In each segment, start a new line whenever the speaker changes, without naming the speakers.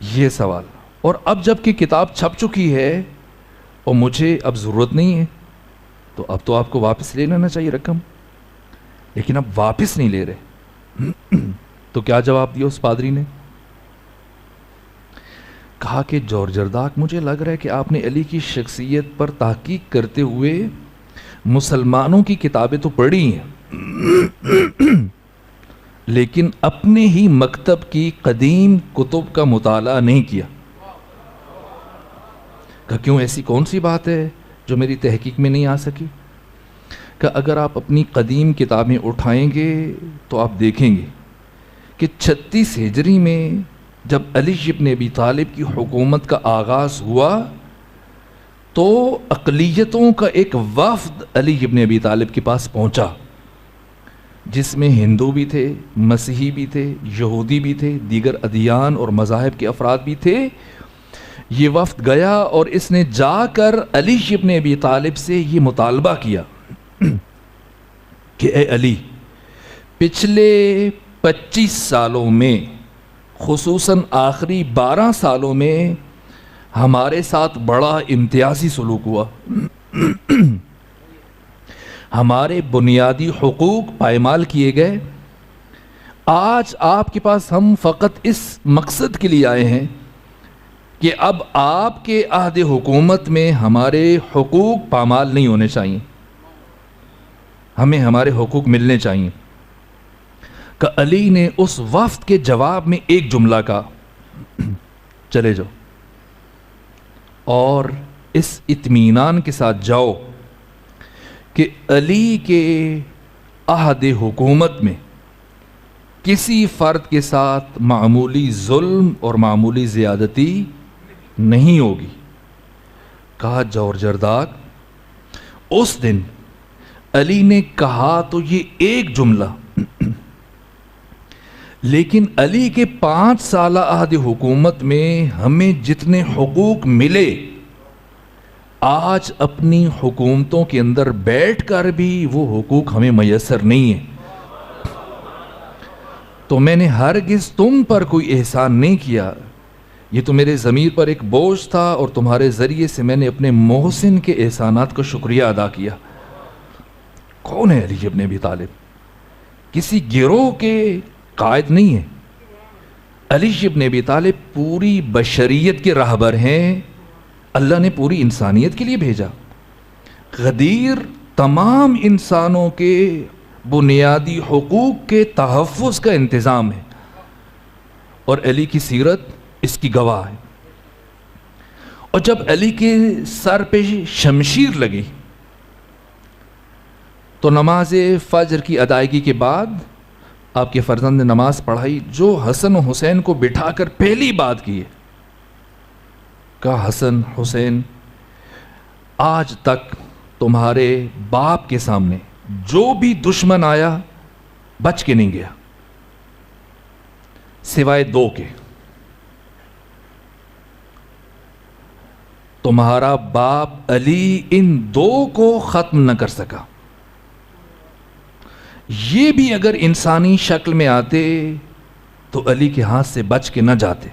یہ سوال. اور اب جب کہ کتاب چھپ چکی ہے اور مجھے اب ضرورت نہیں ہے تو اب تو آپ کو واپس لے لینا چاہیے رقم، لیکن اب واپس نہیں لے رہے. تو کیا جواب دیا اس پادری نے؟ کہا کہ جورج زرداق، مجھے لگ رہا ہے کہ آپ نے علی کی شخصیت پر تحقیق کرتے ہوئے مسلمانوں کی کتابیں تو پڑھی ہیں لیکن اپنے ہی مکتب کی قدیم کتب کا مطالعہ نہیں کیا. کہ کیوں، ایسی کون سی بات ہے جو میری تحقیق میں نہیں آ سکی؟ کہ اگر آپ اپنی قدیم کتابیں اٹھائیں گے تو آپ دیکھیں گے کہ 36 ہجری میں جب علی ابن ابی طالب کی حکومت کا آغاز ہوا تو اقلیتوں کا ایک وفد علی ابن ابی طالب کے پاس پہنچا، جس میں ہندو بھی تھے، مسیحی بھی تھے، یہودی بھی تھے، دیگر ادیان اور مذاہب کے افراد بھی تھے. یہ وفد گیا اور اس نے جا کر علی ابن ابی طالب سے یہ مطالبہ کیا کہ اے علی، پچھلے 25 سالوں میں خصوصاً آخری 12 سالوں میں ہمارے ساتھ بڑا امتیازی سلوک ہوا، ہمارے بنیادی حقوق پائمال کیے گئے. آج آپ کے پاس ہم فقط اس مقصد کے لیے آئے ہیں کہ اب آپ کے عہد حکومت میں ہمارے حقوق پامال نہیں ہونے چاہیے، ہمیں ہمارے حقوق ملنے چاہیے. کہ علی نے اس وفد کے جواب میں ایک جملہ کہا، چلے جاؤ اور اس اطمینان کے ساتھ جاؤ کہ علی کے عہد حکومت میں کسی فرد کے ساتھ معمولی ظلم اور معمولی زیادتی نہیں ہوگی. کہا جورج زرداق، اس دن علی نے کہا تو یہ ایک جملہ، لیکن علی کے 5 سالہ عہد حکومت میں ہمیں جتنے حقوق ملے آج اپنی حکومتوں کے اندر بیٹھ کر بھی وہ حقوق ہمیں میسر نہیں ہیں. تو میں نے ہرگز تم پر کوئی احسان نہیں کیا، یہ تو میرے ضمیر پر ایک بوجھ تھا اور تمہارے ذریعے سے میں نے اپنے محسن کے احسانات کا شکریہ ادا کیا. کون ہے علی ابن ابی طالب؟ کسی گروہ کے قائد نہیں ہے. علی ابن ابی طالب پوری بشریت کے راہبر ہیں، اللہ نے پوری انسانیت کے لیے بھیجا. غدیر تمام انسانوں کے بنیادی حقوق کے تحفظ کا انتظام ہے اور علی کی سیرت اس کی گواہ ہے. اور جب علی کے سر پہ شمشیر لگی تو نماز فجر کی ادائیگی کے بعد آپ کے فرزند نے نماز پڑھائی. جو حسن و حسین کو بٹھا کر پہلی بات کی ہے، کہا حسن حسین، آج تک تمہارے باپ کے سامنے جو بھی دشمن آیا بچ کے نہیں گیا سوائے 2 کے. تمہارا باپ علی ان 2 کو ختم نہ کر سکا. یہ بھی اگر انسانی شکل میں آتے تو علی کے ہاتھ سے بچ کے نہ جاتے.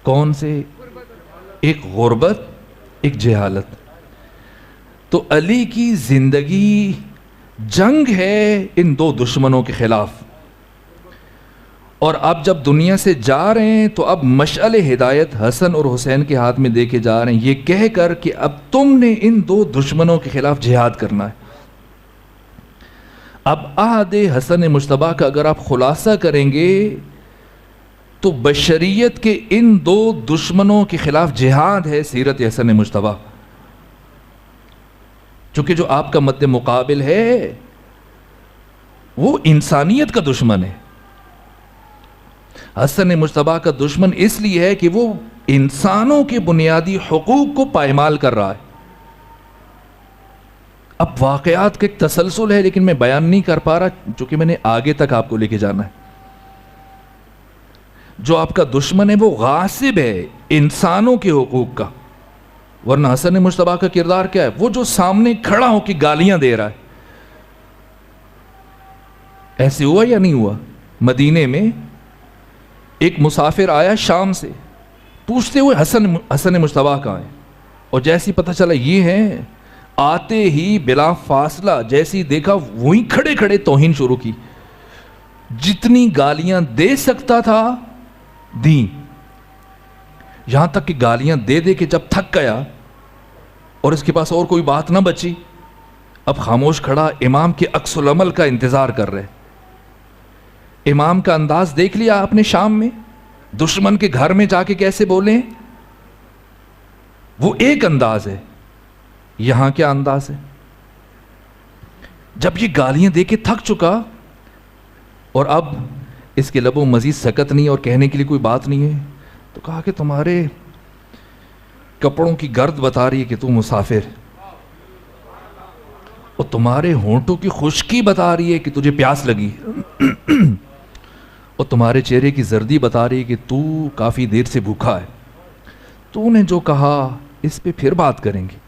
کون سے؟ ایک غربت، ایک جہالت. تو علی کی زندگی جنگ ہے ان 2 دشمنوں کے خلاف. اور اب جب دنیا سے جا رہے ہیں تو اب مشعل ہدایت حسن اور حسین کے ہاتھ میں دے کے جا رہے ہیں، یہ کہہ کر کہ اب تم نے ان 2 دشمنوں کے خلاف جہاد کرنا ہے. اب عہد حسن مجتبیٰ کا اگر آپ خلاصہ کریں گے تو بشریت کے ان 2 دشمنوں کے خلاف جہاد ہے سیرت حسن مجتبیٰ. چونکہ جو آپ کا مد مقابل ہے وہ انسانیت کا دشمن ہے. حسن مجتبیٰ کا دشمن اس لیے ہے کہ وہ انسانوں کے بنیادی حقوق کو پائمال کر رہا ہے. اب واقعات کا ایک تسلسل ہے لیکن میں بیان نہیں کر پا رہا چونکہ میں نے آگے تک آپ کو لے کے جانا ہے. جو آپ کا دشمن ہے وہ غاصب ہے انسانوں کے حقوق کا. ورنہ حسن مجتبیٰ کا کردار کیا ہے؟ وہ جو سامنے کھڑا ہو کے گالیاں دے رہا ہے. ایسے ہوا یا نہیں ہوا؟ مدینے میں ایک مسافر آیا شام سے پوچھتے ہوئے حسن مجتبیٰ کہاں ہیں، اور جیسی پتہ چلا یہ ہیں، آتے ہی بلا فاصلہ جیسی دیکھا وہیں کھڑے کھڑے توہین شروع کی، جتنی گالیاں دے سکتا تھا دیں، یہاں تک کہ گالیاں دے دے کے جب تھک گیا اور اس کے پاس اور کوئی بات نہ بچی، اب خاموش کھڑا امام کے عکس العمل کا انتظار کر رہے۔ امام کا انداز دیکھ لیا آپ نے شام میں، دشمن کے گھر میں جا کے کیسے بولیں، وہ ایک انداز ہے، یہاں کیا انداز ہے؟ جب یہ گالیاں دے کے تھک چکا اور اب اس کے لبوں مزید سکت نہیں اور کہنے کے لیے کوئی بات نہیں ہے، تو کہا کہ تمہارے کپڑوں کی گرد بتا رہی ہے کہ تو مسافر، اور تمہارے ہونٹوں کی خشکی بتا رہی ہے کہ تجھے پیاس لگی، اور تمہارے چہرے کی زردی بتا رہی ہے کہ تو کافی دیر سے بھوکا ہے، تو نے جو کہا اس پہ پھر بات کریں گے،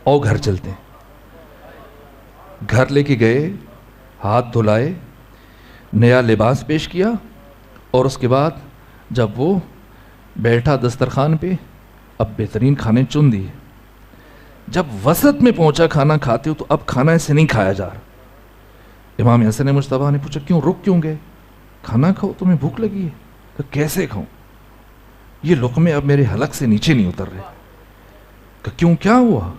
اور گھر چلتے ہیں۔ گھر لے کے گئے، ہاتھ دھلائے، نیا لباس پیش کیا، اور اس کے بعد جب وہ بیٹھا دسترخوان پہ، اب بہترین کھانے چن دیے۔ جب وسط میں پہنچا کھانا کھاتے ہو تو اب کھانا ایسے نہیں کھایا جا رہا۔ امام حسن مجتبیٰ نے پوچھا کیوں رک کیوں گئے؟ کھانا کھاؤ، تمہیں بھوک لگی ہے؟ کہ کیسے کھاؤں، یہ لقمے اب میرے حلق سے نیچے نہیں اتر رہے۔ کہ کیوں، کیا ہوا؟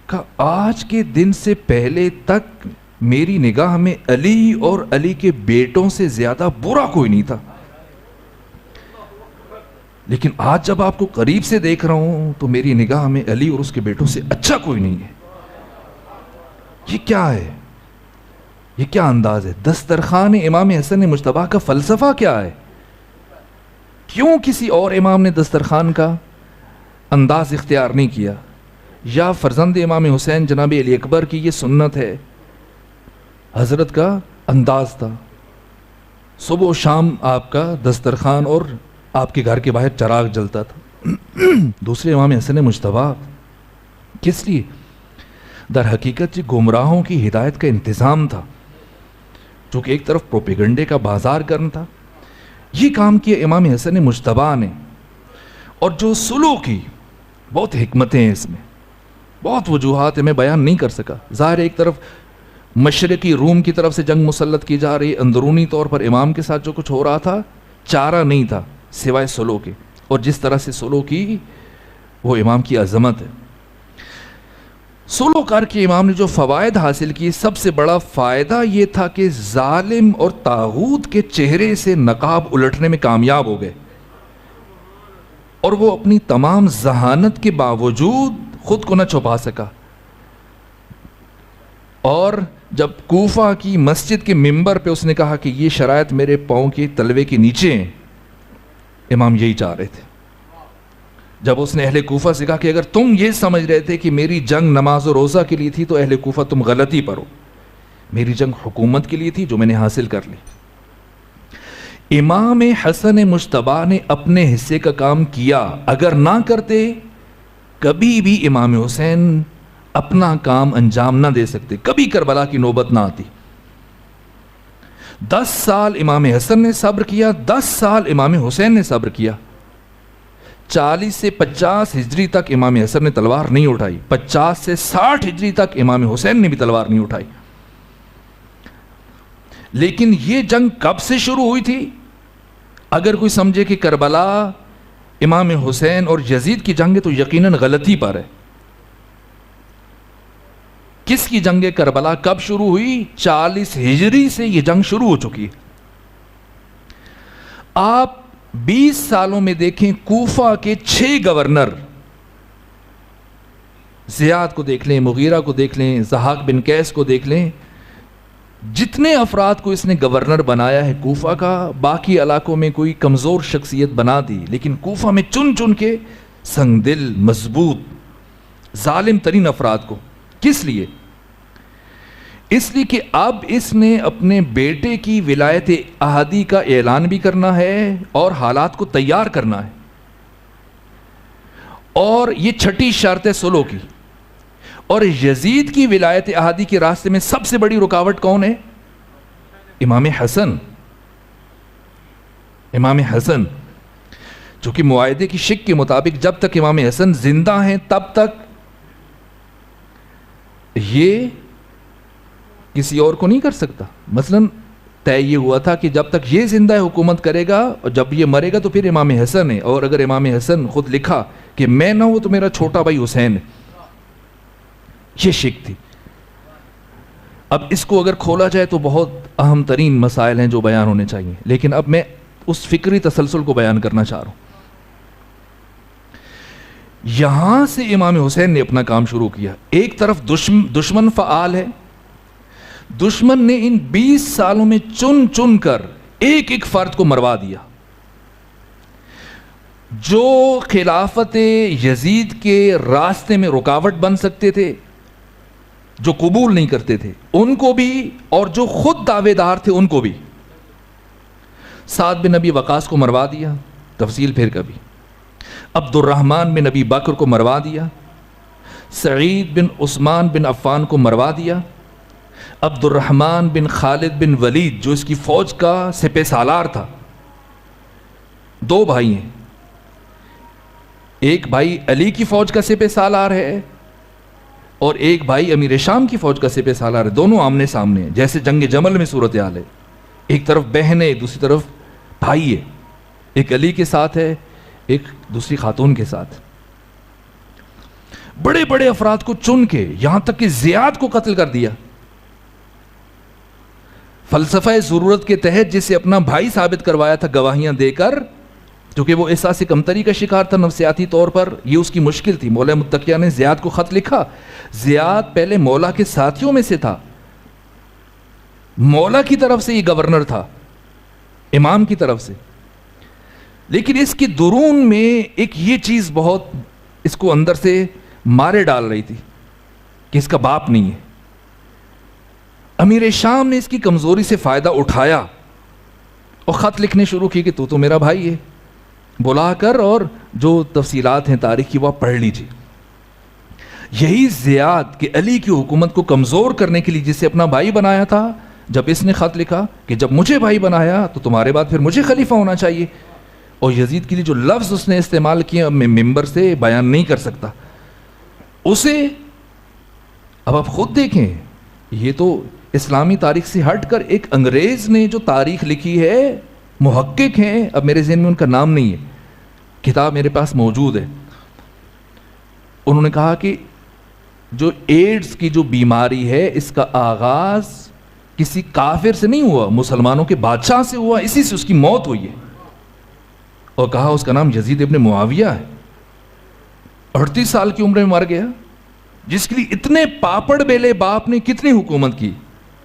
کہ آج کے دن سے پہلے تک میری نگاہ میں علی اور علی کے بیٹوں سے زیادہ برا کوئی نہیں تھا، لیکن آج جب آپ کو قریب سے دیکھ رہا ہوں تو میری نگاہ میں علی اور اس کے بیٹوں سے اچھا کوئی نہیں ہے۔ یہ کیا ہے؟ یہ کیا انداز ہے؟ دسترخوان امام حسن مجتبیٰ کا فلسفہ کیا ہے؟ کیوں کسی اور امام نے دسترخوان کا انداز اختیار نہیں کیا؟ یا فرزند امام حسین جناب علی اکبر کی یہ سنت ہے، حضرت کا انداز تھا، صبح و شام آپ کا دسترخوان اور آپ کے گھر کے باہر چراغ جلتا تھا۔ دوسرے امام حسن مجتبیٰ کس لیے؟ در حقیقت یہ گمراہوں کی ہدایت کا انتظام تھا، چونکہ ایک طرف پروپیگنڈے کا بازار گرم تھا، یہ کام کیا امام حسن مجتبیٰ نے۔ اور جو سلوک کی بہت حکمتیں ہیں اس میں، بہت وجوہات ہیں، میں بیان نہیں کر سکا۔ ظاہر ایک طرف مشرقی روم کی طرف سے جنگ مسلط کی جا رہی، اندرونی طور پر امام کے ساتھ جو کچھ ہو رہا تھا چارہ نہیں تھا سوائے سلو کے، اور جس طرح سے سلو کی وہ امام کی عظمت ہے۔ سلو کر کے امام نے جو فوائد حاصل کی، سب سے بڑا فائدہ یہ تھا کہ ظالم اور طاغوت کے چہرے سے نقاب الٹنے میں کامیاب ہو گئے، اور وہ اپنی تمام ذہانت کے باوجود خود کو نہ چھپا سکا۔ اور جب کوفہ کی مسجد کے منبر پہ اس نے کہا کہ یہ شرائط میرے پاؤں کے تلوے کے نیچے ہیں، امام یہی چاہ رہے تھے۔ جب اس نے اہل کوفہ سے کہا کہ اگر تم یہ سمجھ رہے تھے کہ میری جنگ نماز و روزہ کے لیے تھی تو اہل کوفہ تم غلطی پر ہو، میری جنگ حکومت کے لیے تھی جو میں نے حاصل کر لی۔ امام حسن مجتبیٰ نے اپنے حصے کا کام کیا، اگر نہ کرتے کبھی بھی امام حسین اپنا کام انجام نہ دے سکتے، کبھی کربلا کی نوبت نہ آتی۔ 10 سال امام حسن نے صبر کیا، 10 سال امام حسین نے صبر کیا۔ 40 سے 50 ہجری تک امام حسن نے تلوار نہیں اٹھائی، 50 سے 60 ہجری تک امام حسین نے بھی تلوار نہیں اٹھائی۔ لیکن یہ جنگ کب سے شروع ہوئی تھی؟ اگر کوئی سمجھے کہ کربلا امام حسین اور یزید کی جنگ ہے تو یقیناً غلطی پر ہے۔ کس کی جنگ کربلا کب شروع ہوئی؟ 40 ہجری سے یہ جنگ شروع ہو چکی ہے۔ آپ 20 سالوں میں دیکھیں کوفہ کے 6 گورنر، زیاد کو دیکھ لیں، مغیرہ کو دیکھ لیں، ضحاک بن قیس کو دیکھ لیں، جتنے افراد کو اس نے گورنر بنایا ہے کوفہ کا، باقی علاقوں میں کوئی کمزور شخصیت بنا دی، لیکن کوفہ میں چن چن کے سنگ دل، مضبوط، ظالم ترین افراد کو۔ کس لیے؟ اس لیے کہ اب اس نے اپنے بیٹے کی ولایت احدی کا اعلان بھی کرنا ہے اور حالات کو تیار کرنا ہے، اور یہ چھٹی شرط ہے سلو کی۔ اور یزید کی ولایت احدی کے راستے میں سب سے بڑی رکاوٹ کون ہے؟ امام حسن۔ امام حسن، چونکہ معاہدے کی شک کے مطابق جب تک امام حسن زندہ ہیں تب تک یہ کسی اور کو نہیں کر سکتا. مثلا طے یہ ہوا تھا کہ جب تک یہ زندہ ہے حکومت کرے گا، اور جب یہ مرے گا تو پھر امام حسن ہے. اور اگر امام حسن خود لکھا کہ میں نہ ہوں تو میرا چھوٹا بھائی حسین ہے، یہ شک تھی. اب اس کو اگر کھولا جائے تو بہت اہم ترین مسائل ہیں جو بیان ہونے چاہیے، لیکن اب میں اس فکری تسلسل کو بیان کرنا چاہ رہا ہوں. یہاں سے امام حسین نے اپنا کام شروع کیا. ایک طرف دشمن فعال ہے، دشمن نے ان 20 سالوں میں چن چن کر ایک ایک فرد کو مروا دیا. جو خلافت یزید کے راستے میں رکاوٹ بن سکتے تھے، جو قبول نہیں کرتے تھے ان کو بھی، اور جو خود دعوے دار تھے ان کو بھی. سعد بن ابی وقاص کو مروا دیا، تفصیل پھر کبھی. عبد الرحمن بن ابی بکر کو مروا دیا. سعید بن عثمان بن عفان کو مروا دیا. عبد الرحمن بن خالد بن ولید جو اس کی فوج کا سپہ سالار تھا. 2 بھائی ہیں، ایک بھائی علی کی فوج کا سپہ سالار ہے اور ایک بھائی امیر شام کی فوج کا سپہ سالار ہے. دونوں آمنے سامنے ہیں، جیسے جنگ جمل میں صورتحال ہے. ایک طرف بہن ہے، دوسری طرف بھائی ہے. ایک علی کے ساتھ ہے، ایک دوسری خاتون کے ساتھ. بڑے بڑے افراد کو چن کے، یہاں تک کہ زیاد کو قتل کر دیا. فلسفہ ضرورت کے تحت جسے اپنا بھائی ثابت کروایا تھا گواہیاں دے کر، کیونکہ وہ احساس کمتری کا شکار تھا نفسیاتی طور پر، یہ اس کی مشکل تھی. مولا متقیہ نے زیاد کو خط لکھا. زیاد پہلے مولا کے ساتھیوں میں سے تھا، مولا کی طرف سے یہ گورنر تھا، امام کی طرف سے. لیکن اس کی درون میں ایک یہ چیز بہت اس کو اندر سے مارے ڈال رہی تھی کہ اس کا باپ نہیں ہے. امیر شام نے اس کی کمزوری سے فائدہ اٹھایا اور خط لکھنے شروع کی کہ تو میرا بھائی ہے، بلا کر اور جو تفصیلات ہیں تاریخ کی وہ پڑھ لیجیے. یہی زیاد کہ علی کی حکومت کو کمزور کرنے کے لیے جسے اپنا بھائی بنایا تھا، جب اس نے خط لکھا کہ جب مجھے بھائی بنایا تو تمہارے بعد پھر مجھے خلیفہ ہونا چاہیے. اور یزید کے لیے جو لفظ اس نے استعمال کیے اب میں ممبر سے بیان نہیں کر سکتا اسے. اب آپ خود دیکھیں، یہ تو اسلامی تاریخ سے ہٹ کر ایک انگریز نے جو تاریخ لکھی ہے، محقق ہیں، اب میرے ذہن میں ان کا نام نہیں ہے، کتاب میرے پاس موجود ہے. انہوں نے کہا کہ جو ایڈز کی جو بیماری ہے اس کا آغاز کسی کافر سے نہیں ہوا، مسلمانوں کے بادشاہ سے ہوا، اسی سے اس کی موت ہوئی ہے. اور کہا اس کا نام یزید ابن معاویہ ہے. 38 سال کی عمر میں مر گیا، جس کے لیے اتنے پاپڑ بیلے باپ نے کتنی حکومت کی؟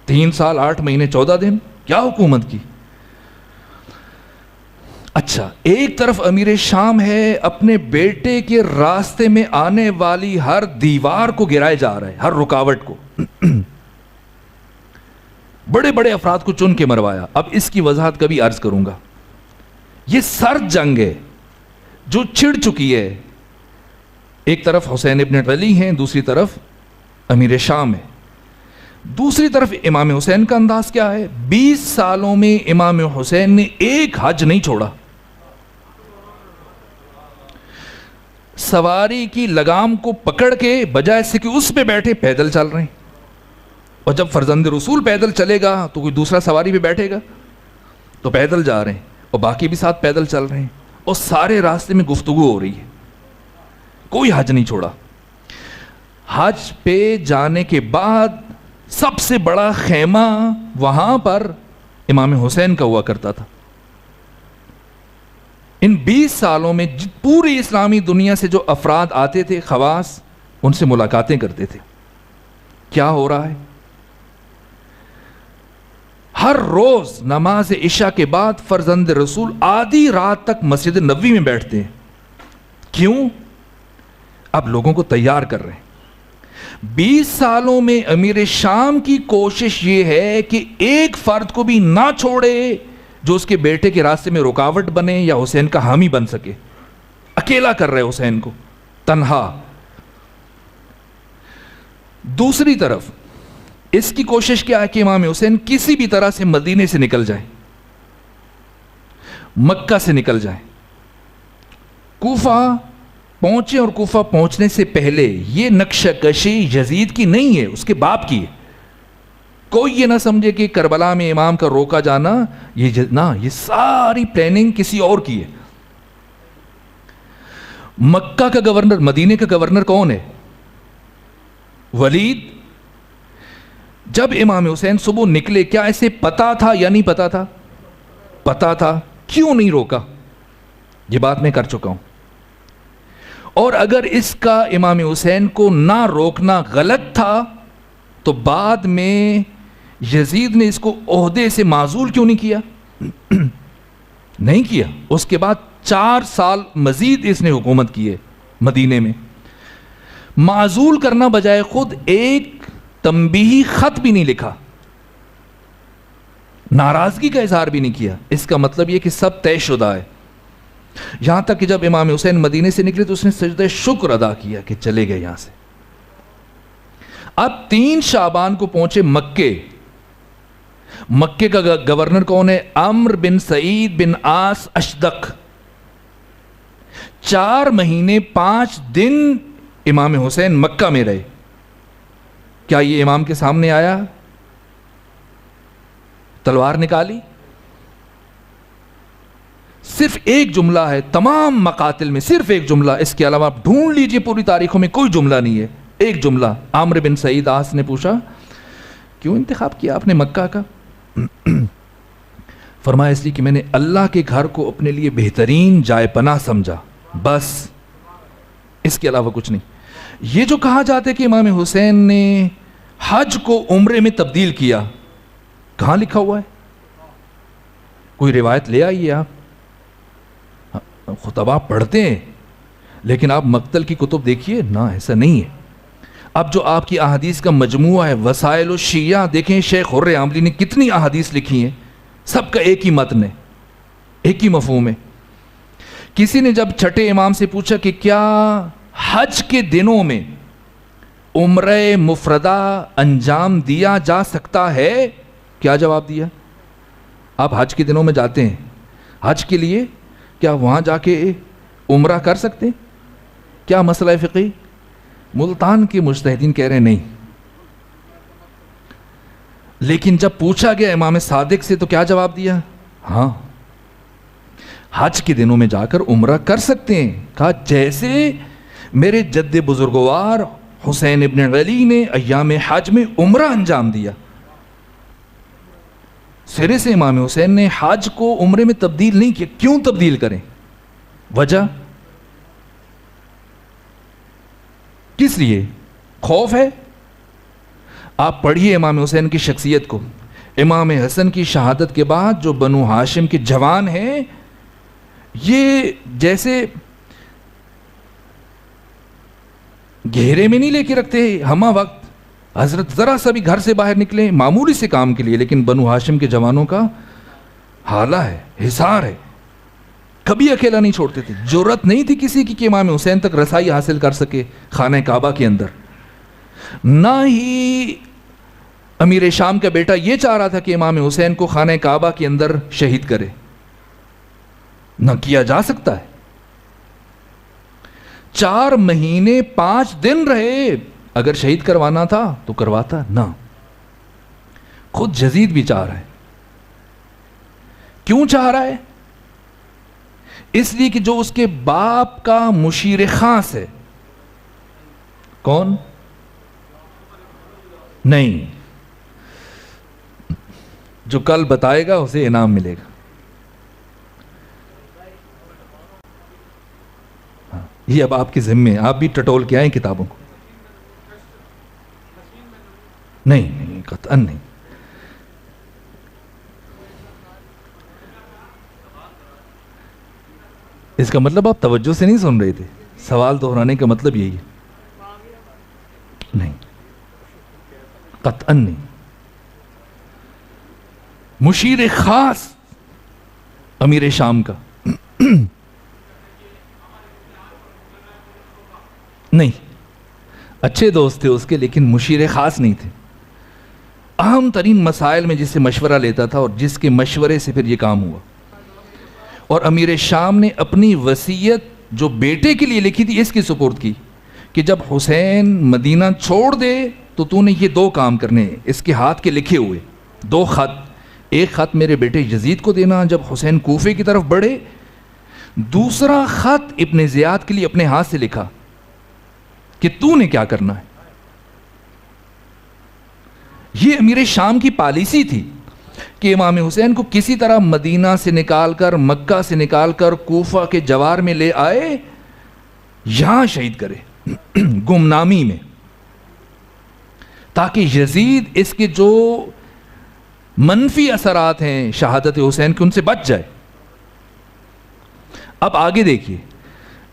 3 سال 8 مہینے 14 دن، کیا حکومت کی. اچھا، ایک طرف امیر شام ہے، اپنے بیٹے کے راستے میں آنے والی ہر دیوار کو گرائے جا رہا ہے، ہر رکاوٹ کو. بڑے بڑے افراد کو چن کے مروایا. اب اس کی وضاحت کبھی عرض کروں گا. یہ سرد جنگ ہے جو چھڑ چکی ہے. ایک طرف حسین ابن علی ہیں، دوسری طرف امیر شام ہے. دوسری طرف امام حسین کا انداز کیا ہے؟ 20 سالوں میں امام حسین نے ایک حج نہیں چھوڑا. سواری کی لگام کو پکڑ کے بجائے سے کہ اس پہ بیٹھے پیدل چل رہے ہیں. اور جب فرزند رسول پیدل چلے گا تو کوئی دوسرا سواری پہ بیٹھے گا، تو پیدل جا رہے ہیں اور باقی بھی ساتھ پیدل چل رہے ہیں اور سارے راستے میں گفتگو ہو رہی ہے. کوئی حج نہیں چھوڑا. حج پہ جانے کے بعد سب سے بڑا خیمہ وہاں پر امام حسین کا ہوا کرتا تھا. ان 20 سالوں میں پوری اسلامی دنیا سے جو افراد آتے تھے، خواص، ان سے ملاقاتیں کرتے تھے. کیا ہو رہا ہے؟ ہر روز نماز عشاء کے بعد فرزند رسول آدھی رات تک مسجد نبوی میں بیٹھتے ہیں. کیوں؟ اب لوگوں کو تیار کر رہے ہیں. 20 سالوں میں امیر شام کی کوشش یہ ہے کہ ایک فرد کو بھی نہ چھوڑے جو اس کے بیٹے کے راستے میں رکاوٹ بنے یا حسین کا حامی بن سکے. اکیلا کر رہے حسین کو، تنہا. دوسری طرف اس کی کوشش کیا ہے کہ امام حسین کسی بھی طرح سے مدینے سے نکل جائے. مکہ سے نکل جائیں، کوفہ پہنچے، اور کوفہ پہنچنے سے پہلے یہ نقشہ کشی یزید کی نہیں ہے، اس کے باپ کی ہے۔ کوئی یہ نہ سمجھے کہ کربلا میں امام کا روکا جانا یہ ساری پلاننگ کسی اور کی ہے۔ مکہ کا گورنر، مدینے کا گورنر کون ہے؟ ولید۔ جب امام حسین صبح نکلے، کیا اسے پتا تھا یا نہیں پتا تھا؟ پتا تھا۔ کیوں نہیں روکا؟ یہ بات میں کر چکا ہوں۔ اور اگر اس کا امام حسین کو نہ روکنا غلط تھا تو بعد میں یزید نے اس کو عہدے سے معزول کیوں نہیں کیا؟ نہیں کیا۔ اس کے بعد 4 سال مزید اس نے حکومت کی ہے مدینے میں۔ معزول کرنا بجائے خود ایک تنبیہی خط بھی نہیں لکھا، ناراضگی کا اظہار بھی نہیں کیا۔ اس کا مطلب یہ کہ سب طے شدہ ہے۔ یہاں تک کہ جب امام حسین مدینے سے نکلے تو اس نے سجدہ شکر ادا کیا کہ چلے گئے یہاں سے۔ اب 3 شعبان کو پہنچے مکے۔ مکے کا گورنر کون ہے؟ عمرو بن سعید بن عاص اشدق۔ 4 مہینے 5 دن امام حسین مکہ میں رہے۔ کیا یہ امام کے سامنے آیا، تلوار نکالی؟ صرف ایک جملہ ہے تمام مقاتل میں، صرف ایک جملہ، اس کے علاوہ آپ ڈھونڈ لیجئے پوری تاریخوں میں کوئی جملہ نہیں ہے۔ ایک جملہ، عمرو بن سعید عاص نے پوچھا کیوں انتخاب کیا آپ نے مکہ کا؟ فرمایا اس لیے کہ میں نے اللہ کے گھر کو اپنے لیے بہترین جائے پناہ سمجھا، بس، اس کے علاوہ کچھ نہیں۔ یہ جو کہا جاتا ہے کہ امام حسین نے حج کو عمرے میں تبدیل کیا، کہاں لکھا ہوا ہے؟ کوئی روایت لے آئیے آپ۔ خطبہ پڑھتے ہیں لیکن آپ مقتل کی کتب دیکھیے نا، ایسا نہیں ہے۔ اب جو آپ کی احادیث کا مجموعہ ہے وسائل الشیعہ، دیکھیں شیخ حر عاملی نے کتنی احادیث لکھی ہیں، سب کا ایک ہی متن ہے، ایک ہی مفہوم ہے۔ کسی نے جب چھٹے امام سے پوچھا کہ کیا حج کے دنوں میں عمرہ مفردہ انجام دیا جا سکتا ہے؟ کیا جواب دیا؟ آپ حج کے دنوں میں جاتے ہیں حج کے لیے، کیا وہاں جا کے عمرہ کر سکتے ہیں؟ کیا مسئلہ فقہی؟ ملتان کے مجتہدین کہہ رہے نہیں۔ لیکن جب پوچھا گیا امام صادق سے تو کیا جواب دیا؟ ہاں حج کے دنوں میں جا کر عمرہ کر سکتے ہیں۔ کہا جیسے میرے جد بزرگوار حسین ابن علی نے ایام حج میں عمرہ انجام دیا۔ سرے سے امام حسین نے حج کو عمرے میں تبدیل نہیں کیا۔ کیوں تبدیل کریں؟ وجہ کس لیے؟ خوف ہے؟ آپ پڑھیے امام حسین کی شخصیت کو۔ امام حسن کی شہادت کے بعد جو بنو ہاشم کے جوان ہیں، یہ جیسے گھیرے میں نہیں لے کے رکھتے ہمہ وقت، حضرت ذرا سا بھی گھر سے باہر نکلیں معمولی سے کام کے لیے، لیکن بنو ہاشم کے جوانوں کا حالہ ہے، حصار ہے، کبھی اکیلا نہیں چھوڑتے تھے۔ جرأت نہیں تھی کسی کی کہ امام حسین تک رسائی حاصل کر سکے خانہ کعبہ کے اندر۔ نہ ہی امیر شام کا بیٹا یہ چاہ رہا تھا کہ امام حسین کو خانہ کعبہ کے اندر شہید کرے، نہ کیا جا سکتا ہے۔ 4 مہینے 5 دن رہے، اگر شہید کروانا تھا تو کرواتا نہ۔ خود یزید بھی چاہ رہا ہے۔ کیوں چاہ رہا ہے؟ اس لیے کہ جو اس کے باپ کا مشیر خاص ہے، کون؟ نہیں، جو کل بتائے گا اسے انعام ملے گا۔ یہ اب آپ کے ذمے، آپ بھی ٹٹول کے آئیں کتابوں کو۔ نہیں، قطعاً نہیں۔ اس کا مطلب آپ توجہ سے نہیں سن رہے تھے، سوال دہرانے کا مطلب یہی ہے۔ نہیں، قطعاً نہیں۔ مشیر خاص امیر شام کا نہیں، اچھے دوست تھے اس کے لیکن مشیر خاص نہیں تھے۔ اہم ترین مسائل میں جس سے مشورہ لیتا تھا اور جس کے مشورے سے پھر یہ کام ہوا۔ اور امیر شام نے اپنی وصیت جو بیٹے کے لیے لکھی تھی اس کی سپرد کی کہ جب حسین مدینہ چھوڑ دے تو نے یہ 2 کام کرنے، اس کے ہاتھ کے لکھے ہوئے 2 خط، ایک خط میرے بیٹے یزید کو دینا جب حسین کوفے کی طرف بڑھے، دوسرا خط ابن زیاد کے لیے اپنے ہاتھ سے لکھا کہ تو نے کیا کرنا ہے۔ یہ امیر شام کی پالیسی تھی کہ امام حسین کو کسی طرح مدینہ سے نکال کر، مکہ سے نکال کر کوفہ کے جوار میں لے آئے، یہاں شہید کرے گمنامی میں، تاکہ یزید اس کے جو منفی اثرات ہیں شہادت حسین کے ان سے بچ جائے۔ اب آگے دیکھیے،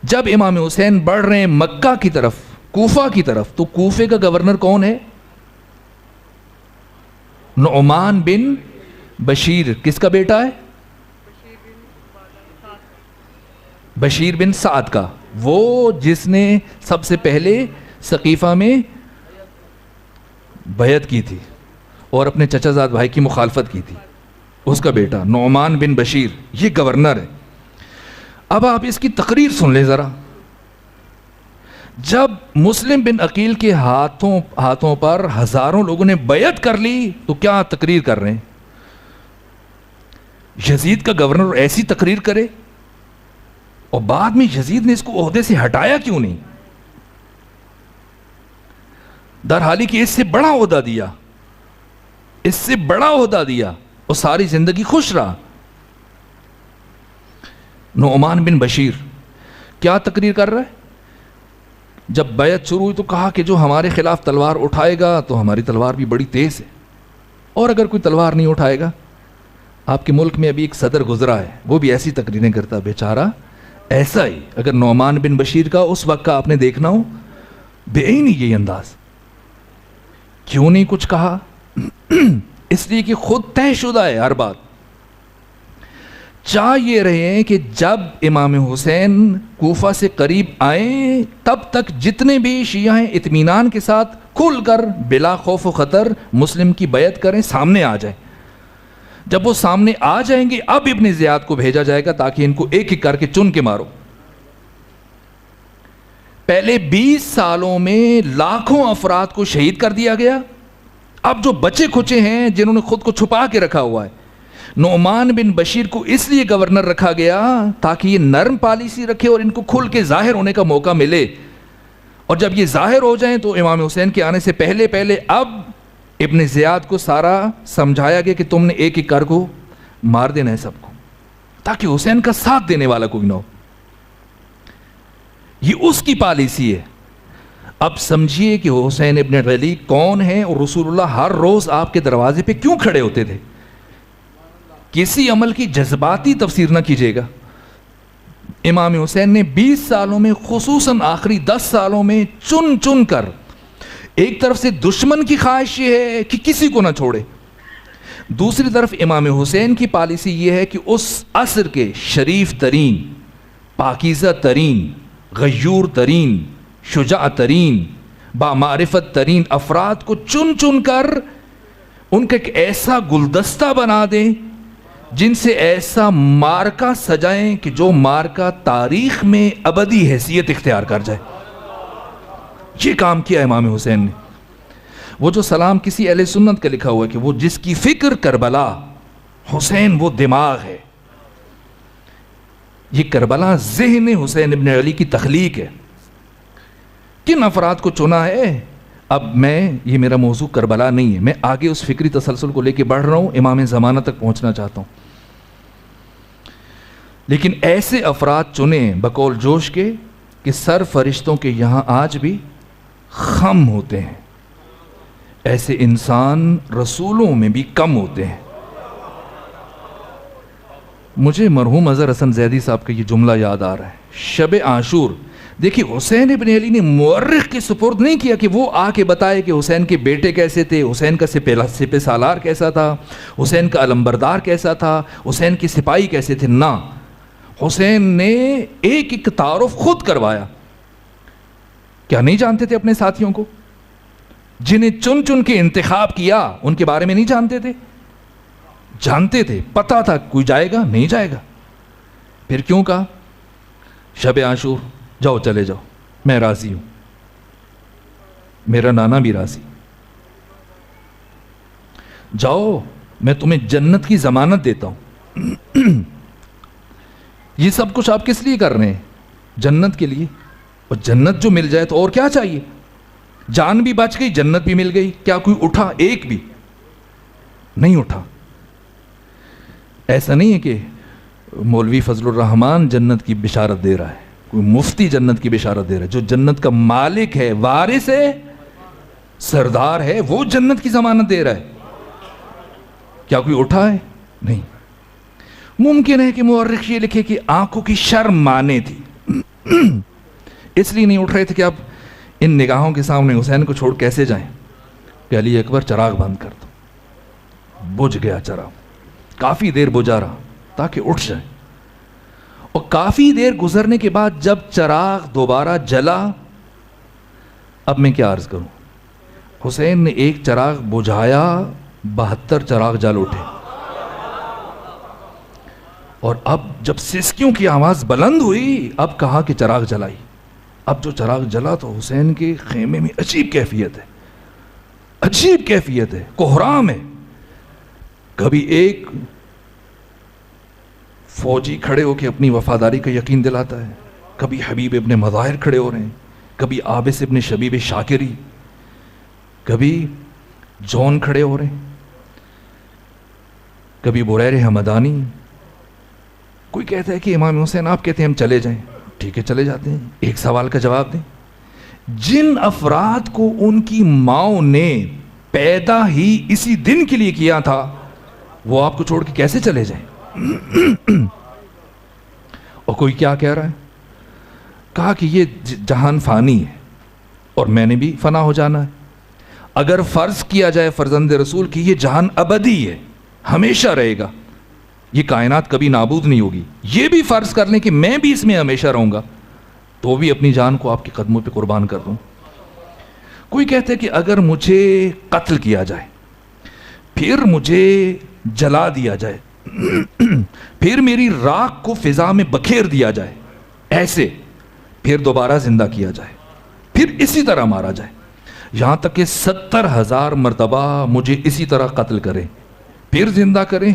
جب امام حسین بڑھ رہے ہیں مکہ کی طرف، کوفہ کی طرف، تو کوفے کا گورنر کون ہے؟ نعمان بن بشیر۔ کس کا بیٹا ہے؟ بشیر بن سعد کا، وہ جس نے سب سے پہلے سقیفہ میں بیعت کی تھی اور اپنے چچا زاد بھائی کی مخالفت کی تھی، اس کا بیٹا نعمان بن بشیر، یہ گورنر ہے۔ اب آپ اس کی تقریر سن لیں ذرا۔ جب مسلم بن عقیل کے ہاتھوں پر ہزاروں لوگوں نے بیعت کر لی تو کیا تقریر کر رہے ہیں؟ یزید کا گورنر ایسی تقریر کرے، اور بعد میں یزید نے اس کو عہدے سے ہٹایا کیوں نہیں؟ درحالی کہ اس سے بڑا عہدہ دیا، اس سے بڑا عہدہ دیا اور ساری زندگی خوش رہا۔ نعمان بن بشیر کیا تقریر کر رہا ہے؟ جب بیعت شروع ہوئی تو کہا کہ جو ہمارے خلاف تلوار اٹھائے گا تو ہماری تلوار بھی بڑی تیز ہے، اور اگر کوئی تلوار نہیں اٹھائے گا، آپ کے ملک میں ابھی ایک صدر گزرا ہے، وہ بھی ایسی تقریریں کرتا بیچارہ، ایسا ہی اگر نعمان بن بشیر کا اس وقت کا آپ نے دیکھنا ہو، بے عینی یہی انداز۔ کیوں نہیں کچھ کہا؟ اس لیے کہ خود طے شدہ ہے ہر بات۔ چاہ یہ رہے ہیں کہ جب امام حسین کوفہ سے قریب آئیں تب تک جتنے بھی شیعہ ہیں اطمینان کے ساتھ کھل کر بلا خوف و خطر مسلم کی بیعت کریں، سامنے آ جائیں۔ جب وہ سامنے آ جائیں گے اب ابن زیاد کو بھیجا جائے گا تاکہ ان کو ایک ایک کر کے چن کے مارو۔ پہلے 20 سالوں میں لاکھوں افراد کو شہید کر دیا گیا، اب جو بچے کھچے ہیں جنہوں نے خود کو چھپا کے رکھا ہوا ہے، نعمان بن بشیر کو اس لیے گورنر رکھا گیا تاکہ یہ نرم پالیسی رکھے اور ان کو کھل کے ظاہر ہونے کا موقع ملے، اور جب یہ ظاہر ہو جائیں تو امام حسین کے آنے سے پہلے اب ابن زیاد کو سارا سمجھایا گیا کہ تم نے ایک ایک کر کو مار دینا ہے سب کو، تاکہ حسین کا ساتھ دینے والا کوئی نہ ہو۔ یہ اس کی پالیسی ہے۔ اب سمجھیے کہ حسین ابن علی کون ہے اور رسول اللہ ہر روز آپ کے دروازے پہ کیوں کھڑے ہوتے تھے۔ کسی عمل کی جذباتی تفسیر نہ کیجیے گا۔ امام حسین نے 20 سالوں میں، خصوصاً آخری 10 سالوں میں چن چن کر، ایک طرف سے دشمن کی خواہش یہ ہے کہ کسی کو نہ چھوڑے، دوسری طرف امام حسین کی پالیسی یہ ہے کہ اس عصر کے شریف ترین، پاکیزہ ترین، غیور ترین، شجاع ترین، بامعرفت ترین افراد کو چن چن کر ان کا ایک ایسا گلدستہ بنا دیں جن سے ایسا مارکا سجائیں کہ جو مارکا تاریخ میں ابدی حیثیت اختیار کر جائے۔ یہ کام کیا امام حسین نے۔ وہ جو سلام کسی اہل سنت کا لکھا ہوا ہے کہ وہ جس کی فکر کربلا، حسین وہ دماغ ہے۔ یہ کربلا ذہن حسین ابن علی کی تخلیق ہے۔ کن افراد کو چنا ہے؟ اب یہ میرا موضوع کربلا نہیں ہے، میں آگے اس فکری تسلسل کو لے کے بڑھ رہا ہوں، امام زمانہ تک پہنچنا چاہتا ہوں۔ لیکن ایسے افراد چنے بقول جوش کے کہ سر فرشتوں کے یہاں آج بھی خم ہوتے ہیں، ایسے انسان رسولوں میں بھی کم ہوتے ہیں۔ مجھے مرحوم اظہر حسن زیدی صاحب کا یہ جملہ یاد آ رہا ہے، شب عاشور۔ دیکھیے حسین ابن علی نے مورخ کے سپرد نہیں کیا کہ وہ آ کے بتائے کہ حسین کے بیٹے کیسے تھے، حسین کا سپہ سالار کیسا تھا، حسین کا علمبردار کیسا تھا، حسین کے سپاہی کیسے تھے۔ نہ، حسین نے ایک ایک تعارف خود کروایا۔ کیا نہیں جانتے تھے اپنے ساتھیوں کو؟ جنہیں چن چن کے انتخاب کیا ان کے بارے میں نہیں جانتے تھے؟ جانتے تھے، پتہ تھا کوئی جائے گا نہیں جائے گا، پھر کیوں کہا شب عاشور جاؤ چلے جاؤ، میں راضی ہوں، میرا نانا بھی راضی، جاؤ میں تمہیں جنت کی ضمانت دیتا ہوں۔ یہ سب کچھ آپ کس لیے کر رہے ہیں؟ جنت کے لیے، اور جنت جو مل جائے تو اور کیا چاہیے؟ جان بھی بچ گئی، جنت بھی مل گئی، کیا کوئی اٹھا؟ ایک بھی نہیں اٹھا۔ ایسا نہیں ہے کہ مولوی فضل الرحمان جنت کی بشارت دے رہا ہے، کوئی مفتی جنت کی بشارت دے رہا ہے، جو جنت کا مالک ہے، وارث ہے، سردار ہے، وہ جنت کی ضمانت دے رہا ہے۔ کیا کوئی اٹھا ہے؟ نہیں۔ ممکن ہے کہ مورخ یہ لکھے کہ آنکھوں کی شرم مانے تھی، اس لیے نہیں اٹھ رہے تھے کہ اب ان نگاہوں کے سامنے حسین کو چھوڑ کیسے جائیں، کہ علی اکبر چراغ بند کر دو۔ بجھ گیا چراغ، کافی دیر بجھا رہا تاکہ اٹھ جائے، اور کافی دیر گزرنے کے بعد جب چراغ دوبارہ جلا، اب میں کیا عرض کروں، حسین نے ایک چراغ بجھایا، 72 چراغ جل اٹھے، اور اب جب سسکیوں کی آواز بلند ہوئی، اب کہا کہ چراغ جلائی۔ اب جو چراغ جلا تو حسین کے خیمے میں عجیب کیفیت ہے، عجیب کیفیت ہے، کوہرام ہے۔ کبھی ایک فوجی کھڑے ہو کے اپنی وفاداری کا یقین دلاتا ہے، کبھی حبیب ابن مظاہر کھڑے ہو رہے ہیں، کبھی عابس ابن شبیب شاکری، کبھی جون کھڑے ہو رہے ہیں، کبھی بریر حمدانی۔ کوئی کہتا ہے کہ امام حسین، آپ کہتے ہیں ہم چلے جائیں، ٹھیک ہے چلے جاتے ہیں۔ ایک سوال کا جواب دیں، جن افراد کو ان کی ماؤں نے پیدا ہی اسی دن کے لیے کیا تھا، وہ آپ کو چھوڑ کے کیسے چلے جائیں؟ اور کوئی کیا کہہ رہا ہے؟ کہا کہ یہ جہان فانی ہے اور میں نے بھی فنا ہو جانا ہے۔ اگر فرض کیا جائے فرزند رسول کی یہ جہان ابدی ہے، ہمیشہ رہے گا، یہ کائنات کبھی نابود نہیں ہوگی، یہ بھی فرض کر لیں کہ میں بھی اس میں ہمیشہ رہوں گا، تو بھی اپنی جان کو آپ کے قدموں پہ قربان کر دوں۔ کوئی کہتے کہ اگر مجھے قتل کیا جائے، پھر مجھے جلا دیا جائے، پھر میری راکھ کو فضا میں بکھیر دیا جائے ایسے، پھر دوبارہ زندہ کیا جائے، پھر اسی طرح مارا جائے، یہاں تک کہ 70,000 مرتبہ مجھے اسی طرح قتل کریں، پھر زندہ کریں،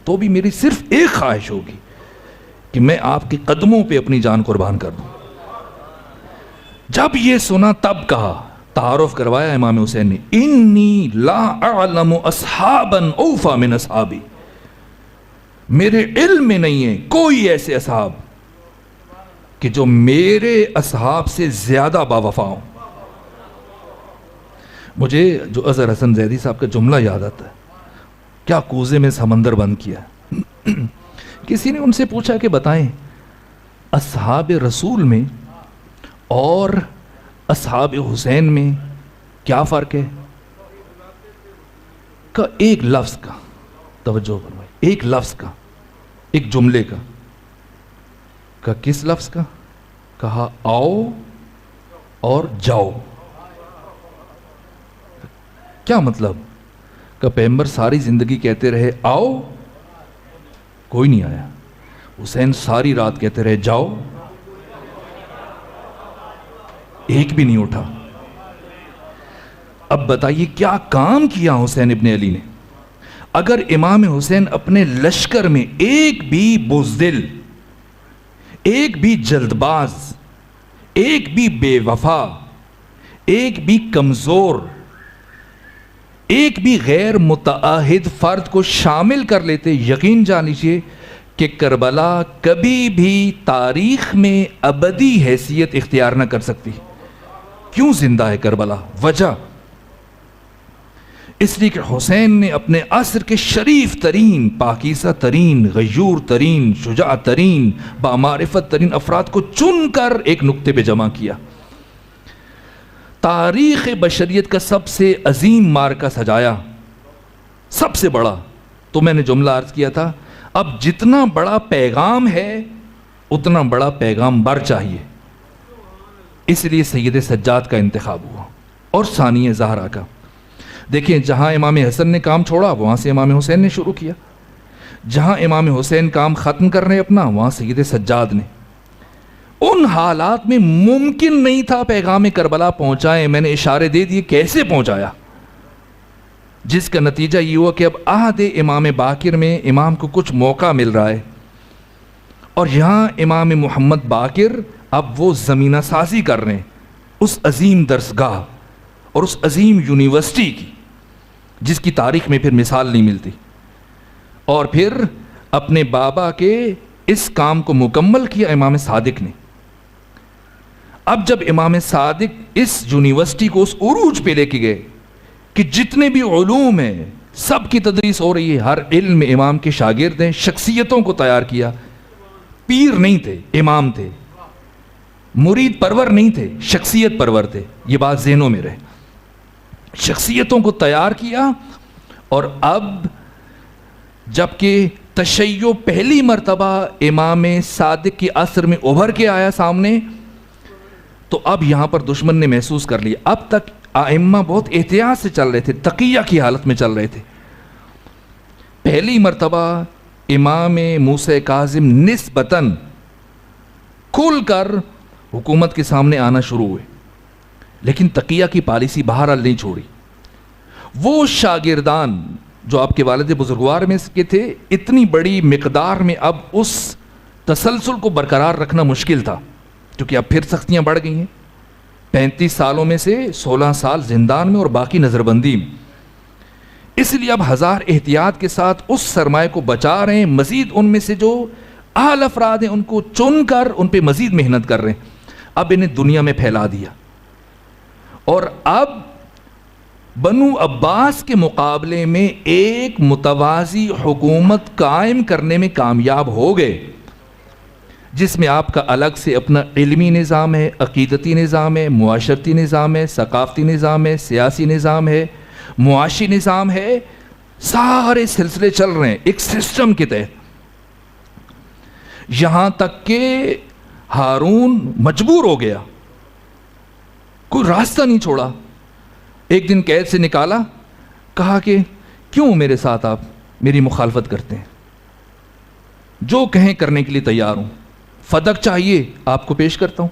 تو بھی میری صرف ایک خواہش ہوگی کہ میں آپ کے قدموں پہ اپنی جان قربان کر دوں۔ جب یہ سنا تب کہا، تعارف کروایا امام حسین نے، انی لا اعلم اصحابا اوفا من اصحابی، میرے علم میں نہیں ہے کوئی ایسے اصحاب کہ جو میرے اصحاب سے زیادہ باوفا ہوں۔ مجھے جو اظہر حسن زیدی صاحب کا جملہ یاد آتا ہے، کیا کوزے میں سمندر بند کیا۔ کسی نے ان سے پوچھا کہ بتائیں اصحاب رسول میں اور اصحاب حسین میں کیا فرق ہے؟ کہ ایک لفظ کا، توجہ فرمائیں، ایک لفظ کا، ایک جملے کا۔ کہ کس لفظ کا؟ کہا آؤ اور جاؤ۔ کیا مطلب؟ کہ پیغمبر ساری زندگی کہتے رہے آؤ، کوئی نہیں آیا۔ حسین ساری رات کہتے رہے جاؤ، ایک بھی نہیں اٹھا۔ اب بتائیے کیا کام کیا حسین ابن علی نے؟ اگر امام حسین اپنے لشکر میں ایک بھی بزدل، ایک بھی جلد باز، ایک بھی بے وفا، ایک بھی کمزور، ایک بھی غیر متعاہد فرد کو شامل کر لیتے، یقین جان لیجیے کہ کربلا کبھی بھی تاریخ میں ابدی حیثیت اختیار نہ کر سکتی۔ کیوں زندہ ہے کربلا؟ وجہ اس لیے کہ حسین نے اپنے عصر کے شریف ترین، پاکیزہ ترین، غیور ترین، شجاع ترین، بامعرفت ترین افراد کو چن کر ایک نقطے پہ جمع کیا۔ تاریخ بشریت کا سب سے عظیم معرکہ سجایا، سب سے بڑا۔ تو میں نے جملہ عرض کیا تھا، اب جتنا بڑا پیغام ہے اتنا بڑا پیغام بر چاہیے، اس لیے سید سجاد کا انتخاب ہوا اور ثانیہ زہرا کا۔ دیکھیں جہاں امام حسن نے کام چھوڑا وہاں سے امام حسین نے شروع کیا، جہاں امام حسین کام ختم کر رہے اپنا، وہاں سید سجاد نے ان حالات میں ممکن نہیں تھا پیغام کربلا پہنچائیں، میں نے اشارے دے دیے کیسے پہنچایا، جس کا نتیجہ یہ ہوا کہ اب عہد امام باقر میں امام کو کچھ موقع مل رہا ہے، اور یہاں امام محمد باقر اب وہ زمینہ سازی کر رہے ہیں اس عظیم درسگاہ اور اس عظیم یونیورسٹی کی، جس کی تاریخ میں پھر مثال نہیں ملتی، اور پھر اپنے بابا کے اس کام کو مکمل کیا امام صادق نے۔ اب جب امام صادق اس یونیورسٹی کو اس عروج پہ لے کے گئے کہ جتنے بھی علوم ہیں سب کی تدریس ہو رہی ہے، ہر علم میں امام کے شاگرد ہیں، شخصیتوں کو تیار کیا، پیر نہیں تھے، امام تھے، مرید پرور نہیں تھے، شخصیت پرور تھے، یہ بات ذہنوں میں رہے، شخصیتوں کو تیار کیا، اور اب جبکہ تشیع پہلی مرتبہ امام صادق کی عصر میں ابھر کے آیا سامنے، تو اب یہاں پر دشمن نے محسوس کر لیا، اب تک ائمہ بہت احتیاط سے چل رہے تھے، تقیہ کی حالت میں چل رہے تھے، پہلی مرتبہ امام موسیٰ کاظم نسبتاً کھل کر حکومت کے سامنے آنا شروع ہوئے، لیکن تقیہ کی پالیسی بہرحال نہیں چھوڑی۔ وہ شاگردان جو آپ کے والد بزرگوار میں کے تھے، اتنی بڑی مقدار میں اب اس تسلسل کو برقرار رکھنا مشکل تھا، کیونکہ اب پھر سختیاں بڑھ گئی ہیں، 35 سالوں میں سے 16 سال زندان میں اور باقی نظر بندی میں، اس لیے اب ہزار احتیاط کے ساتھ اس سرمایہ کو بچا رہے ہیں، مزید ان میں سے جو اہل افراد ہیں ان کو چن کر ان پہ مزید محنت کر رہے ہیں، اب انہیں دنیا میں پھیلا دیا، اور اب بنو عباس کے مقابلے میں ایک متوازی حکومت قائم کرنے میں کامیاب ہو گئے، جس میں آپ کا الگ سے اپنا علمی نظام ہے، عقیدتی نظام ہے، معاشرتی نظام ہے، ثقافتی نظام ہے، سیاسی نظام ہے، معاشی نظام ہے، سارے سلسلے چل رہے ہیں ایک سسٹم کے تحت، یہاں تک کہ ہارون مجبور ہو گیا، کوئی راستہ نہیں چھوڑا، ایک دن قید سے نکالا، کہا کہ کیوں میرے ساتھ آپ میری مخالفت کرتے ہیں، جو کہیں کرنے کے لیے تیار ہوں، فدق چاہیے آپ کو پیش کرتا ہوں،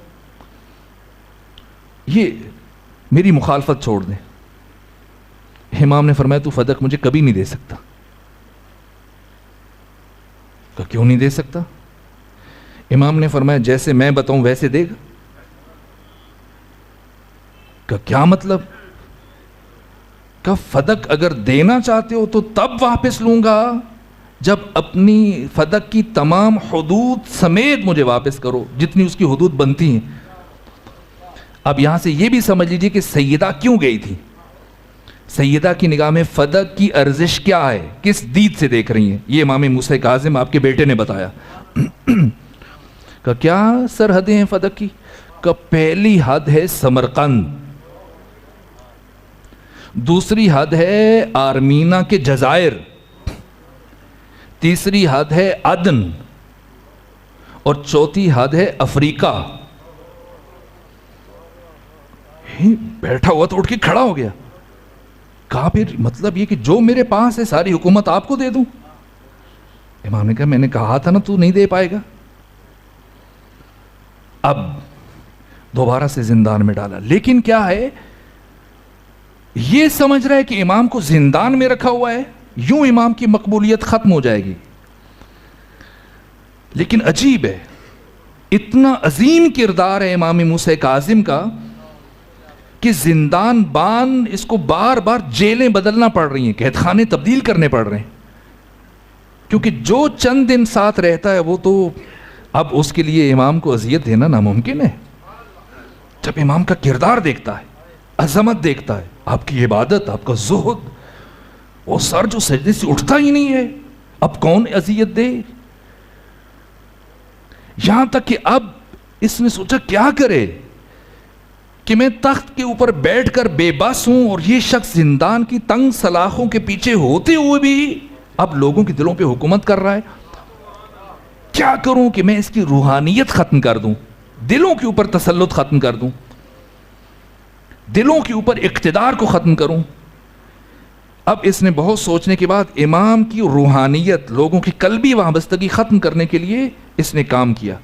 یہ میری مخالفت چھوڑ دیں۔ امام نے فرمایا تو فدق مجھے کبھی نہیں دے سکتا، کہا کیوں نہیں دے سکتا؟ امام نے فرمایا جیسے میں بتاؤں ویسے دے گا، کہا کیا مطلب؟ کہا فدق اگر دینا چاہتے ہو تو تب واپس لوں گا جب اپنی فدق کی تمام حدود سمیت مجھے واپس کرو، جتنی اس کی حدود بنتی ہیں۔ اب یہاں سے یہ بھی سمجھ لیجیے کہ سیدہ کیوں گئی تھی، سیدہ کی نگاہ میں فدق کی ارزش کیا ہے، کس دید سے دیکھ رہی ہیں، یہ امام موسیٰ کاظم آپ کے بیٹے نے بتایا۔ کہا کیا سرحدیں ہیں فدق کی؟ کہا پہلی حد ہے سمرقند، دوسری حد ہے آرمینا کے جزائر، تیسری حد ہے عدن، اور چوتھی حد ہے افریقہ۔ بیٹھا ہوا تو اٹھ کے کھڑا ہو گیا، کہا پھر مطلب یہ کہ جو میرے پاس ہے ساری حکومت آپ کو دے دوں؟ امام نے کہا میں نے کہا تھا نا تو نہیں دے پائے گا۔ اب دوبارہ سے زندان میں ڈالا، لیکن کیا ہے، یہ سمجھ رہا ہے کہ امام کو زندان میں رکھا ہوا ہے، یوں امام کی مقبولیت ختم ہو جائے گی، لیکن عجیب ہے، اتنا عظیم کردار ہے امام موسیٰ کاظم کا کہ زندان بان اس کو بار بار جیلیں بدلنا پڑ رہی ہیں، قید خانے تبدیل کرنے پڑ رہے ہیں، کیونکہ جو چند دن ساتھ رہتا ہے وہ تو اب اس کے لیے امام کو اذیت دینا ناممکن ہے۔ جب امام کا کردار دیکھتا ہے، عظمت دیکھتا ہے، آپ کی عبادت، آپ کا زہد، وہ سر جو سجدے سے اٹھتا ہی نہیں ہے، اب کون اذیت دے؟ یہاں تک کہ اب اس نے سوچا کیا کرے کہ میں تخت کے اوپر بیٹھ کر بے بس ہوں اور یہ شخص زندان کی تنگ سلاخوں کے پیچھے ہوتے ہوئے بھی اب لوگوں کے دلوں پہ حکومت کر رہا ہے، کیا کروں کہ میں اس کی روحانیت ختم کر دوں، دلوں کے اوپر تسلط ختم کر دوں، دلوں کے اوپر اقتدار کو ختم کروں۔ اب اس نے بہت سوچنے کے بعد امام کی روحانیت، لوگوں کی قلبی وابستگی ختم کرنے کے لیے اس نے کام کیا.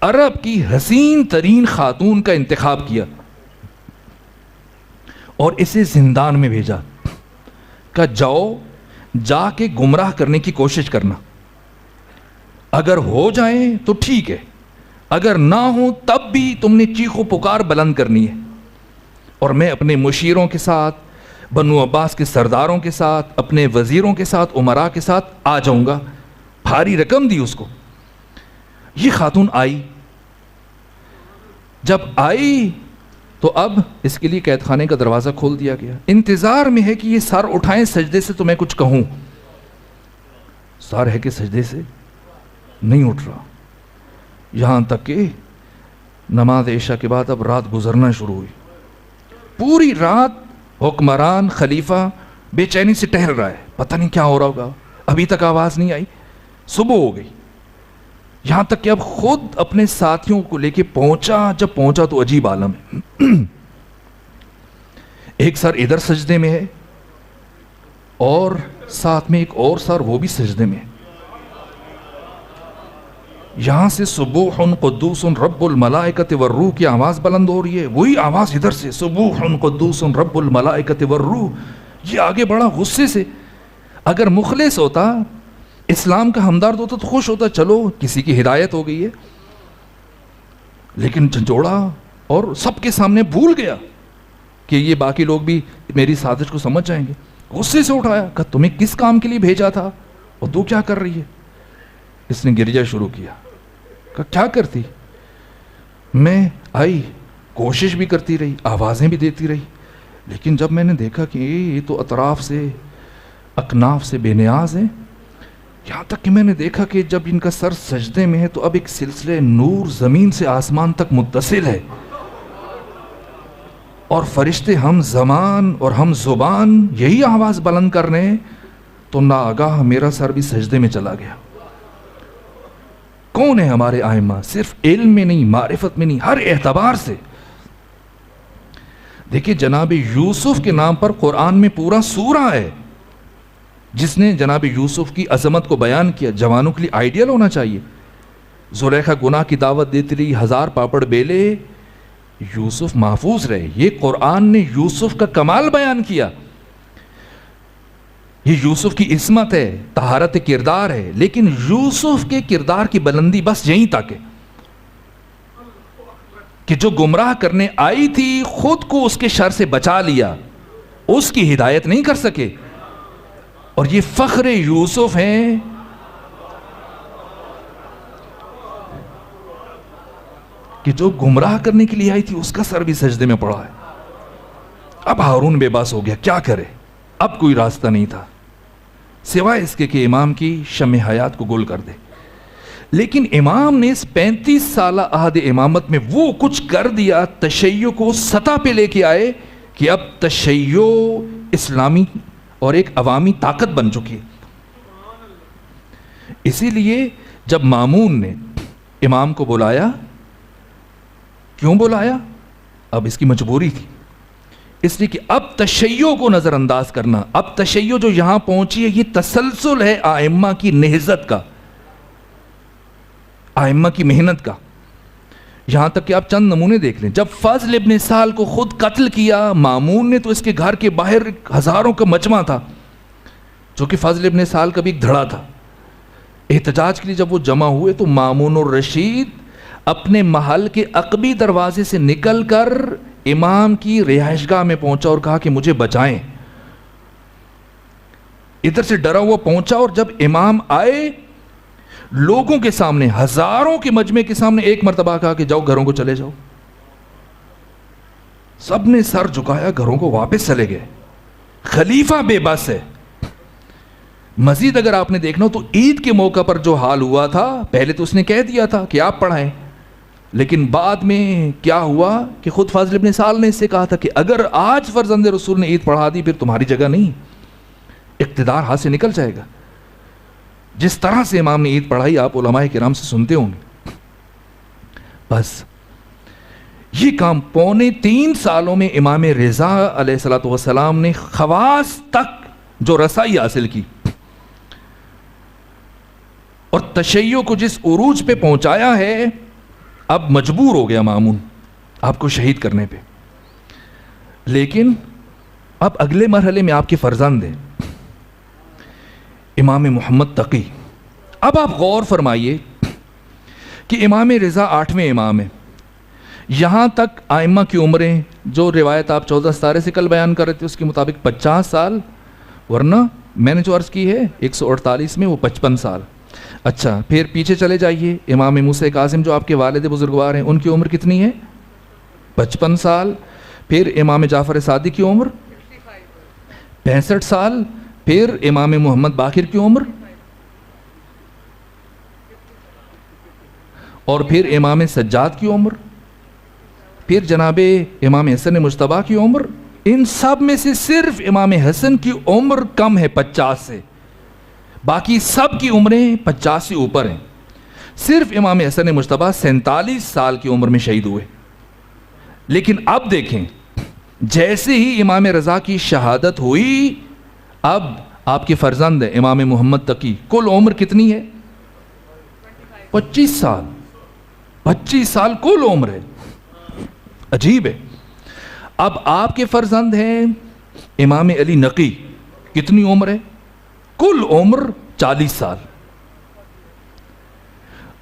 عرب کی حسین ترین خاتون کا انتخاب کیا اور اسے زندان میں بھیجا کہ جاؤ، جا کے گمراہ کرنے کی کوشش کرنا، اگر ہو جائیں تو ٹھیک ہے، اگر نہ ہو تب بھی تم نے چیخ و پکار بلند کرنی ہے، اور میں اپنے مشیروں کے ساتھ، بنو عباس کے سرداروں کے ساتھ، اپنے وزیروں کے ساتھ، امراء کے ساتھ آ جاؤں گا. بھاری رقم دی اس کو. یہ خاتون آئی. جب آئی تو اب اس کے لیے قید خانے کا دروازہ کھول دیا گیا. انتظار میں ہے کہ یہ سر اٹھائیں سجدے سے تو میں کچھ کہوں. سر ہے کہ سجدے سے نہیں اٹھ رہا. یہاں تک کہ نماز عشاء کے بعد اب رات گزرنا شروع ہوئی. پوری رات حکمران خلیفہ بے چینی سے ٹہل رہا ہے، پتہ نہیں کیا ہو رہا ہوگا، ابھی تک آواز نہیں آئی. صبح ہو گئی. یہاں تک کہ اب خود اپنے ساتھیوں کو لے کے پہنچا. جب پہنچا تو عجیب عالم ہے. ایک سر ادھر سجدے میں ہے اور ساتھ میں ایک اور سر وہ بھی سجدے میں ہے. یہاں سے سبوح قدوس رب الملائکۃ والروح کی آواز بلند ہو رہی ہے. وہی آواز ادھر سے سبوح قدوس رب الملائکۃ والروح. یہ آگے بڑا غصے سے. اگر مخلص ہوتا، اسلام کا ہمدرد ہوتا تو خوش ہوتا، چلو کسی کی ہدایت ہو گئی ہے. لیکن جھنجھوڑا اور سب کے سامنے بھول گیا کہ یہ باقی لوگ بھی میری سازش کو سمجھ جائیں گے. غصے سے اٹھایا کہ تمہیں کس کام کے لیے بھیجا تھا اور تو کیا کر رہی ہے. اس نے گرجا شروع کیا. کہ کیا کرتی؟ میں آئی، کوشش بھی کرتی رہی، آوازیں بھی دیتی رہی، لیکن جب میں نے دیکھا کہ یہ تو اطراف سے، اکناف سے بے نیاز ہیں، یہاں تک کہ میں نے دیکھا کہ جب ان کا سر سجدے میں ہے تو اب ایک سلسلے نور زمین سے آسمان تک متصل ہے، اور فرشتے ہم زمان اور ہم زبان یہی آواز بلند کر رہے ہیں، تو ناگاہ میرا سر بھی سجدے میں چلا گیا. کون ہے ہمارے ائمہ؟ صرف علم میں نہیں، معرفت میں نہیں، ہر اعتبار سے. دیکھیں جناب یوسف کے نام پر قرآن میں پورا سورہ ہے جس نے جناب یوسف کی عظمت کو بیان کیا. جوانوں کے لیے آئیڈیل ہونا چاہیے. زلیخا گناہ کی دعوت دیتی رہی، 1000 پاپڑ بیلے، یوسف محفوظ رہے. یہ قرآن نے یوسف کا کمال بیان کیا. یہ یوسف کی عصمت ہے، طہارت کردار ہے. لیکن یوسف کے کردار کی بلندی بس یہیں تک ہے کہ جو گمراہ کرنے آئی تھی خود کو اس کے شر سے بچا لیا، اس کی ہدایت نہیں کر سکے. اور یہ فخر یوسف ہیں کہ جو گمراہ کرنے کے لیے آئی تھی اس کا سر بھی سجدے میں پڑا ہے. اب ہارون بے بس ہو گیا، کیا کرے؟ اب کوئی راستہ نہیں تھا سوائے اس کے کہ امام کی شمع حیات کو گل کر دے. لیکن امام نے اس 35 سالہ عہد امامت میں وہ کچھ کر دیا، تشیع کو سطح پہ لے کے آئے کہ اب تشیع اسلامی اور ایک عوامی طاقت بن چکی ہے. اسی لیے جب مامون نے امام کو بلایا، کیوں بلایا؟ اب اس کی مجبوری تھی، اس لیے کہ اب تشیع کو نظر انداز کرنا. اب تشیع جو یہاں پہنچی ہے یہ تسلسل ہے ائمہ کی نہضت کا، ائمہ کی محنت کا. یہاں تک کہ آپ چند نمونے دیکھ لیں. جب فضل ابن سال کو خود قتل کیا مامون نے، تو اس کے گھر کے باہر ہزاروں کا مجمع تھا، جو کہ فضل ابن سال کا بھی ایک دھڑا تھا. احتجاج کے لیے جب وہ جمع ہوئے تو مامون الرشید اپنے محل کے عقبی دروازے سے نکل کر امام کی رہائش گاہ میں پہنچا اور کہا کہ مجھے بچائیں. ادھر سے ڈرا ہوا پہنچا، اور جب امام آئے لوگوں کے سامنے، ہزاروں کے مجمع کے سامنے ایک مرتبہ کہا کہ جاؤ گھروں کو چلے جاؤ. سب نے سر جھکایا، گھروں کو واپس چلے گئے. خلیفہ بے بس ہے. مزید اگر آپ نے دیکھنا ہو تو عید کے موقع پر جو حال ہوا تھا، پہلے تو اس نے کہہ دیا تھا کہ آپ پڑھائیں، لیکن بعد میں کیا ہوا کہ خود فاضل ابن سال نے اس سے کہا تھا کہ اگر آج فرزند رسول نے عید پڑھا دی پھر تمہاری جگہ نہیں، اقتدار ہاتھ سے نکل جائے گا. جس طرح سے امام نے عید پڑھائی آپ علماء کرام سے سنتے ہوں گے. بس یہ کام 3.25 سالوں میں امام رضا علیہ الصلوۃ والسلام نے خواص تک جو رسائی حاصل کی اور تشیع کو جس عروج پہ پہنچایا ہے، اب مجبور ہو گیا مامون آپ کو شہید کرنے پہ. لیکن اب اگلے مرحلے میں آپ کے فرزند ہیں امام محمد تقی. اب آپ غور فرمائیے کہ امام رضا 8ویں امام ہیں. یہاں تک آئمہ کی عمریں جو روایت آپ 14 ستارے سے کل بیان کر رہے تھے اس کے مطابق 50 سال، ورنہ میں نے جو عرض کی ہے 148 میں وہ 55 سال. اچھا پھر پیچھے چلے جائیے، امام موسیٰ کاظم جو آپ کے والد بزرگوار ہیں ان کی عمر کتنی ہے؟ 55 سال. پھر امام جعفر صادق کی عمر 65 سال. پھر امام محمد باقر کی عمر، اور پھر امام سجاد کی عمر، پھر جناب امام حسن مجتبیٰ کی عمر. ان سب میں سے صرف امام حسن کی عمر کم ہے 50 سے، باقی سب کی عمریں 50 سے اوپر ہیں. صرف امام حسن مجتبیٰ 47 سال کی عمر میں شہید ہوئے. لیکن اب دیکھیں، جیسے ہی امام رضا کی شہادت ہوئی، اب آپ کے فرزند ہیں امام محمد تقی، کل عمر کتنی ہے؟ 25 سال. 25 سال کل عمر ہے. عجیب ہے. اب آپ کے فرزند ہیں امام علی نقی، کتنی عمر ہے؟ کل عمر 40 سال.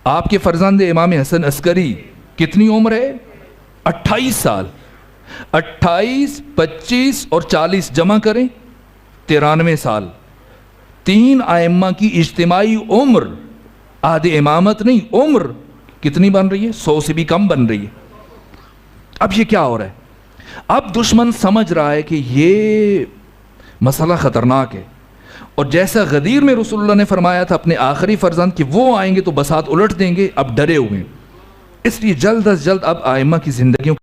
آپ کے فرزند امام حسن عسکری، کتنی عمر ہے؟ 28 سال. 28 25 اور 40 جمع کریں 93 سال. 3 ائمہ کی اجتماعی عمر، آدھے امامت نہیں، عمر کتنی بن رہی ہے؟ 100 سے بھی کم بن رہی ہے. اب یہ کیا ہو رہا ہے؟ اب دشمن سمجھ رہا ہے کہ یہ مسئلہ خطرناک ہے، اور جیسا غدیر میں رسول اللہ نے فرمایا تھا اپنے آخری فرزند کہ وہ آئیں گے تو بساط الٹ دیں گے، اب ڈرے ہوئے ہیں. اس لیے جلد از جلد اب ائمہ کی زندگیوں